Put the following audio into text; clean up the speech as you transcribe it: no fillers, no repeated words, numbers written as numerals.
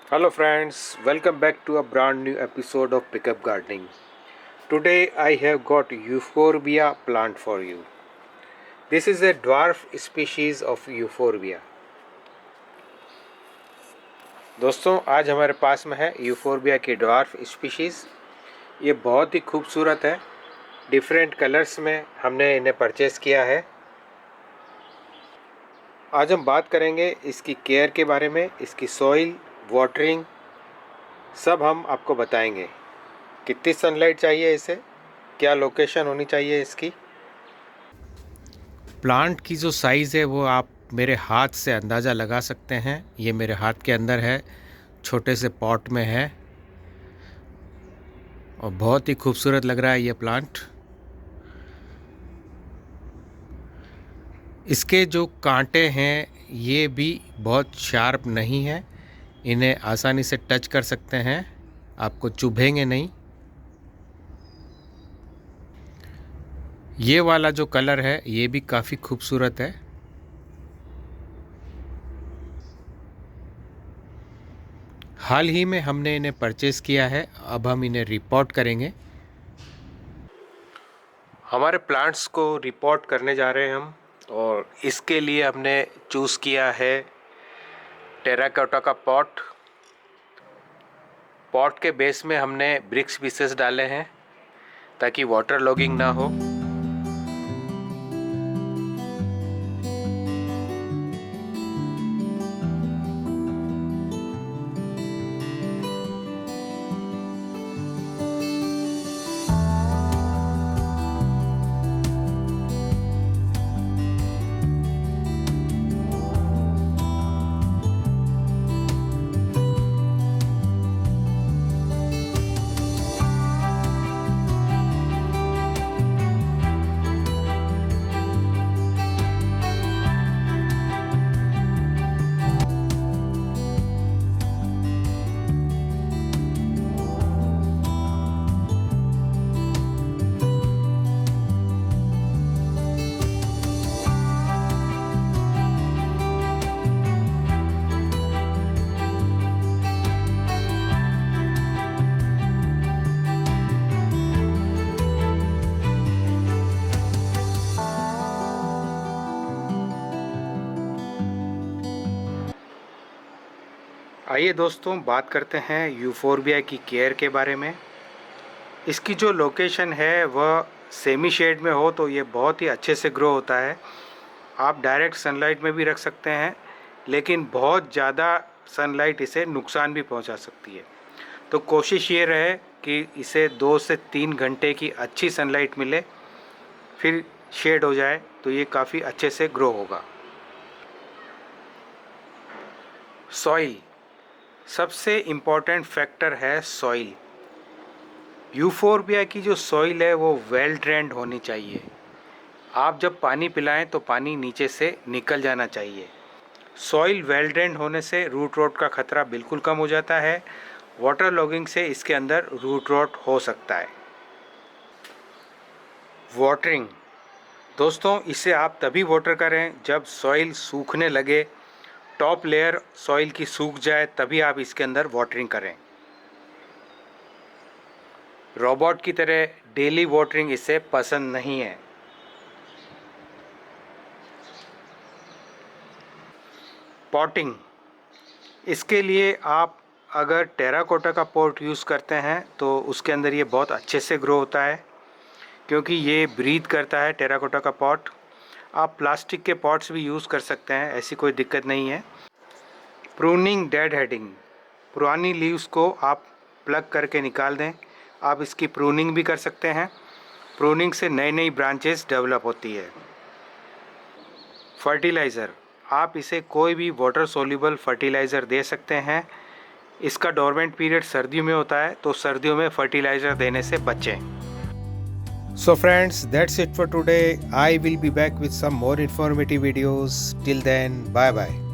Hello friends, welcome back to a brand new episode of Pickup Gardening. Today I have got Euphorbia plant for you. This is a dwarf species of Euphorbia. दोस्तों आज हमारे पास में है euphorbia की dwarf species. ये बहुत ही खूबसूरत है, डिफरेंट कलर्स में हमने इन्हें परचेज़ किया है। आज हम बात करेंगे इसकी केयर के बारे में, इसकी सॉइल, वाटरिंग सब हम आपको बताएंगे। कितनी सनलाइट चाहिए इसे, क्या लोकेशन होनी चाहिए इसकी। प्लांट की जो साइज़ है वो आप मेरे हाथ से अंदाज़ा लगा सकते हैं। ये मेरे हाथ के अंदर है, छोटे से पॉट में है और बहुत ही खूबसूरत लग रहा है ये प्लांट। इसके जो कांटे हैं ये भी बहुत शार्प नहीं है, इन्हें आसानी से टच कर सकते हैं, आपको चुभेंगे नहीं। ये वाला जो कलर है ये भी काफ़ी खूबसूरत है। हाल ही में हमने इन्हें परचेज़ किया है, अब हम इन्हें रिपोर्ट करेंगे। हमारे प्लांट्स को रिपोर्ट करने जा रहे हैं हम, और इसके लिए हमने चूज़ किया है टेराकोटा का पॉट। पॉट के बेस में हमने ब्रिक्स पीसेस डाले हैं ताकि वाटर लॉगिंग ना हो। आइए दोस्तों बात करते हैं यूफोरबिया की केयर के बारे में। इसकी जो लोकेशन है वह सेमी शेड में हो तो ये बहुत ही अच्छे से ग्रो होता है। आप डायरेक्ट सनलाइट में भी रख सकते हैं, लेकिन बहुत ज़्यादा सनलाइट इसे नुकसान भी पहुंचा सकती है। तो कोशिश ये रहे कि इसे 2 से 3 घंटे की अच्छी सनलाइट मिले, फिर शेड हो जाए तो ये काफ़ी अच्छे से ग्रो होगा। सॉइल सबसे इम्पॉर्टेंट फैक्टर है सॉइल। यूफोरबिया की जो सॉइल है वो वेल ड्रेन्ड होनी चाहिए। आप जब पानी पिलाएं तो पानी नीचे से निकल जाना चाहिए। सॉइल वेल ड्रेन्ड होने से रूट रॉट का खतरा बिल्कुल कम हो जाता है। वाटर लॉगिंग से इसके अंदर रूट रॉट हो सकता है। वाटरिंग दोस्तों, इसे आप तभी वाटर करें जब सॉइल सूखने लगे, टॉप लेयर सॉइल की सूख जाए, तभी आप इसके अंदर वाटरिंग करें। रोबोट की तरह डेली वाटरिंग इसे पसंद नहीं है। पॉटिंग, इसके लिए आप अगर टेराकोटा का पॉट यूज़ करते हैं तो उसके अंदर ये बहुत अच्छे से ग्रो होता है, क्योंकि ये ब्रीथ करता है टेराकोटा का पॉट। आप प्लास्टिक के पॉट्स भी यूज़ कर सकते हैं, ऐसी कोई दिक्कत नहीं है। प्रूनिंग, डेड हेडिंग, पुरानी लीव्स को आप प्लग करके निकाल दें। आप इसकी प्रूनिंग भी कर सकते हैं। प्रूनिंग से नई नई ब्रांचेस डेवलप होती है। फर्टिलाइज़र, आप इसे कोई भी वाटर सोल्यूबल फर्टिलाइज़र दे सकते हैं। इसका डोरमेंट पीरियड सर्दियों में होता है, तो सर्दियों में फर्टिलाइज़र देने से बचें। So friends, that's it for today. I will be back with some more informative videos. Till then, bye bye.